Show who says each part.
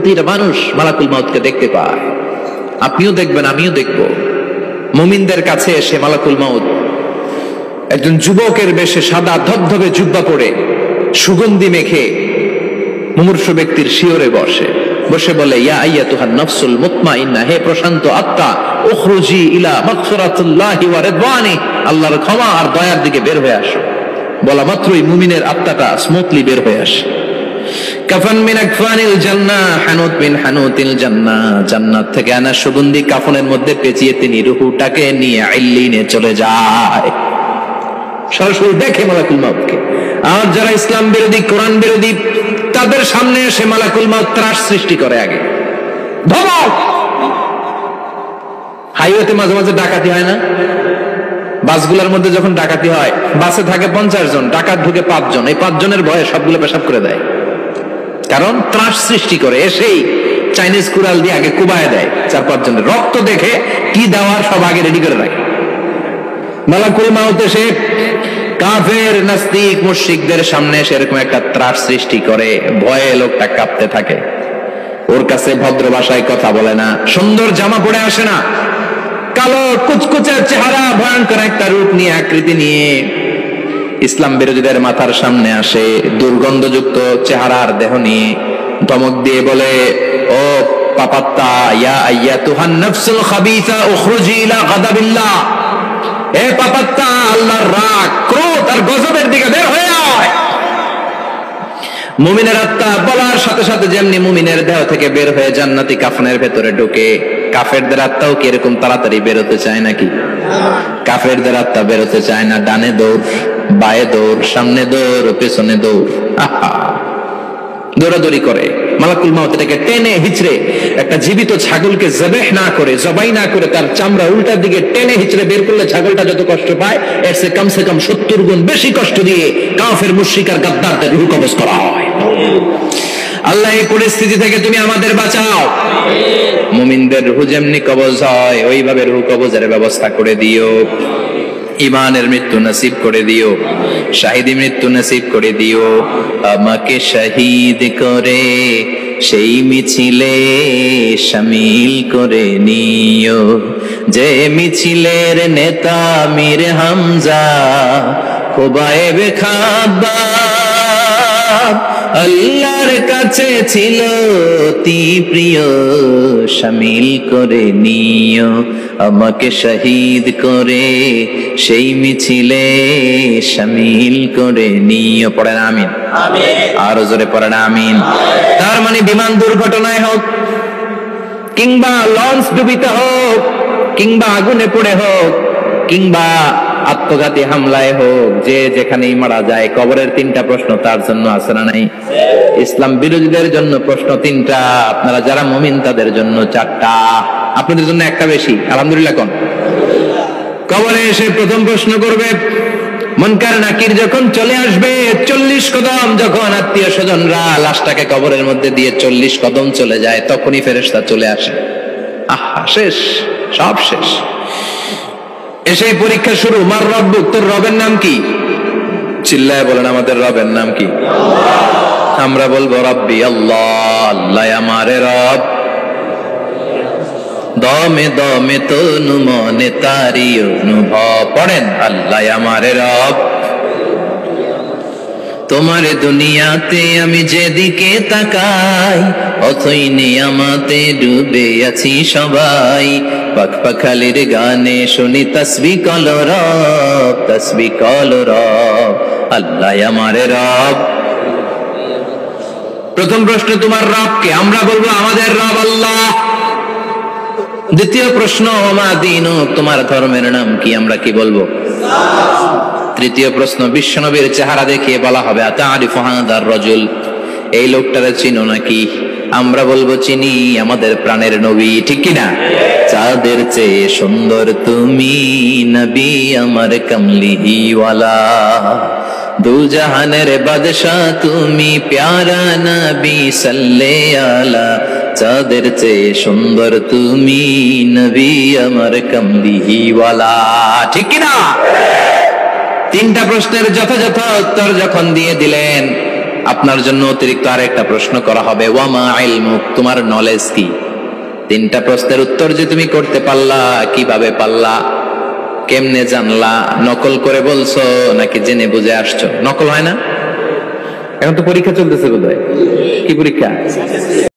Speaker 1: প্রতিটা মানুষ মালাকুল মাউতকে দেখতে পায়। আপনিও দেখবেন, আমিও দেখব। মুমিনদের কাছে এসে মালাকুল মাউত একজন যুবকের বেশে সাদা ধবধবে জুব্বা পরে সুগন্ধি মেখে মুমূর্ষু ব্যক্তির শিয়রে বসে বলে, ইয়া আইয়াতুহান নাফসুল মুতমাইন্নাহ, হে প্রশান্ত আত্মা, উখরুজি ইলা মাগফিরাতিল্লাহি ওয়া রিদওয়ানি, আল্লাহর ক্ষমা আর দয়ার দিকে বের হয়ে আসো। বলা মাত্রই মুমিনের আত্মাটা স্মুথলি বের হয়ে আসে। কাফান মিন আকফানিল জান্নাহ, হানুত মিন হানুতিল জান্নাহ, জান্নাত থেকে আনা সুগন্ধি কাফনের মধ্যে পেঁচিয়ে তিনি রূহটাকে নিয়ে ইল্লিনে চলে যায়। সরাসরি দেখে মালাকুল মাউতকে। আর যারা ইসলাম বিরোধী, কোরআন বিরোধী, তাদের সামনে এসে মালাকুল মাউত ত্রাস সৃষ্টি করে। আগে ধমক। হাইওয়েতে মাঝে মাঝে ডাকাতি হয় না? বাসগুলোর মধ্যে যখন ডাকাতি হয়, বাসে থাকে 50 জন, ডাকাত ঢুকে 5 জন, এই 5 জনের ভয়ে সবগুলো পেশাব করে দেয়। কারণ ত্রাস সৃষ্টি করে। এসেই চাইনিজ কুড়াল দিয়ে আগে কুবায় দেয় 4-5 জনের। রক্ত দেখে কি দেওয়ার সব আগে রেডি করে রাখে। মালাকুল মাউত এসে কাফের, নাস্তিক, মুশরিকদের সামনে সেরকম একটা ত্রাস সৃষ্টি করে। ভয়ে লোকটা কাঁপতে থাকে। ওর কাছে ভদ্র ভাষায় কথা বলে না, সুন্দর জামা পরে আসে না, কালো কুচকুচে চেহারা, ভয়ঙ্কর একটা রূপ নিয়ে, আকৃতি নিয়ে ইসলাম বিরোধীদের মাথার সামনে আসে। দুর্গন্ধযুক্ত চেহারার দেহ নিয়ে ধমক দিয়ে বলে, ও পাপাত্তা, ইয়া আইয়াতুহান নাফসুল খাবিসা উখরুজি ইলা গাদাবিল্লাহ, হে পাপাত্তা, আল্লাহর রাগ, ক্রোধ আর গজবের দিকে বের হয়ে আয়। মুমিনের আত্মা বলার সাথে সাথে যেমনি মুমিনের দেহ থেকে বের হয়ে জান্নাতি কাফনের ভেতরে ঢোকে, কাফেরদের আত্মাও কি এরকম তাড়াতাড়ি বেরোতে চায় নাকি? কাফেরদের আত্মা বেরোতে চায় না। ডানে দৌড়, বায়ে দৌড়, সামনে দৌড়, পেছনে দৌড়, দৌড়াদৌড়ি করে। মালাকুল মাউত এটাকে টেনে হিচড়ে, একটা জীবিত ছাগলকে জবাই না করে তার চামড়া উল্টার দিকে টেনে হিচড়ে বের করলে ছাগলটা যত কষ্ট পায়, এর চেয়ে কমসে কম 70 গুণ বেশি কষ্ট দিয়ে কাফের, মুশরিক আর গাদ্দারদের রূহ কবজ করা হয়। আল্লাহ এই পরিস্থিতি থেকে তুমি আমাদের বাঁচাও। মুমিনদের রূহ যেমনি কবজ হয়, ওইভাবে রূহ কবজের ব্যবস্থা করে দিও। ইমানের মৃত্যু নসিব করে দিও, শাহিদি মৃত্যু নসিব করে দিও। আমাকে শহীদ করে সেই মিছিলে শামিল করে নিও, যে মিছিলের নেতা মীর হামজা, খোবায়েবে খাব্বাব, আল্লাহর কাছে ছিল অতি প্রিয়, শামিল করে নিও। আমাকে শহীদ করে সেই মিছিলে শামিল করে নিও। পড়েন আমিন। আরো জোরে পড়েন আমিন। তার মানে বিমান দুর্ঘটনায় হোক, কিংবা লঞ্চ ডুবিতে হোক, কিংবা আগুনে পড়ে হোক, কিংবা আত্মঘাতী হামলায় হোক, যে যেখানেই মারা যায়, কবরের 3টা প্রশ্ন তার জন্য আছে না নাই? ইসলাম বিরোধীদের জন্য প্রশ্ন 3টা, আপনারা যারা মুমিন তাদের জন্য 4টা, আপনাদের জন্য একটা বেশি। আলহামদুলিল্লাহ কোন? কবরে এসে প্রথম প্রশ্ন করবে, মুনকার নাকির যখন চলে আসবে, 40 কদম যখন আত্মীয় স্বজনরা লাশটাকে কবরের মধ্যে দিয়ে 40 কদম চলে যায়, তখনই ফেরেশতা চলে আসে। আহা, শেষ, সব শেষ। এসেই পরীক্ষা শুরু। মার রব্বুক, তোর রবের নাম কি? চিল্লায় বলেন, আমাদের রবের নাম কি? আমরা বলবো রব্বি আল্লাহ, আল্লাহ আমারে রব। দমে দমে তনু মনে তারি অনুভব। পড়েন, আল্লাহ আমারে রব। তোমার দুনিয়াতে আমি যেদিকে তাকাই, অথই নিয়ামতে ডুবে আছি সবাই। পাখপাখালির গানে শুনি তাসবিহ কলো রব, তাসবিহ কলো রব, আল্লাহ আমারে রব। প্রথম প্রশ্ন, তোমার রব কে? আমরা বলবো আমাদের রব আল্লাহ। দ্বিতীয় প্রশ্ন, ওমা দীনু, তোমার ধর্মের নাম কি? আমরা কি বলবো? তৃতীয় প্রশ্ন, বিশ্বনবীর চেহারা দেখিয়ে বলা হবে, আতারিফু হাদার রাজুল, এই লোকটারে চিনো নাকি? আমরা বলবো চিনি, আমাদের প্রাণের নবী, ঠিক কিনা? চাঁদের চেয়ে সুন্দর তুমি নবী আমার কমলিওয়ালা, দু জাহানের বাদশাহ তুমি প্যারা নবী সাল্লে আলা, চাঁদের চেয়ে সুন্দর তুমি নবী আমার কমলিওয়ালা, ঠিক কিনা? 3টা প্রশ্নের যথাযথ উত্তর যখন দিয়ে দিলেন, আপনার জন্য অতিরিক্ত আরেকটা প্রশ্ন করা হবে, ওয়ামা ইলমুক, তোমার নলেজ কি? তিনটা প্রশ্নের উত্তর যে তুমি করতে পারলা, কিভাবে পারলা, কেমনে জানলা, নকল করে বলছো নাকি জেনে বুঝে আসছো? নকল হয় না? এখন তো পরীক্ষা চলতেছে বোধহয়। কি পরীক্ষা?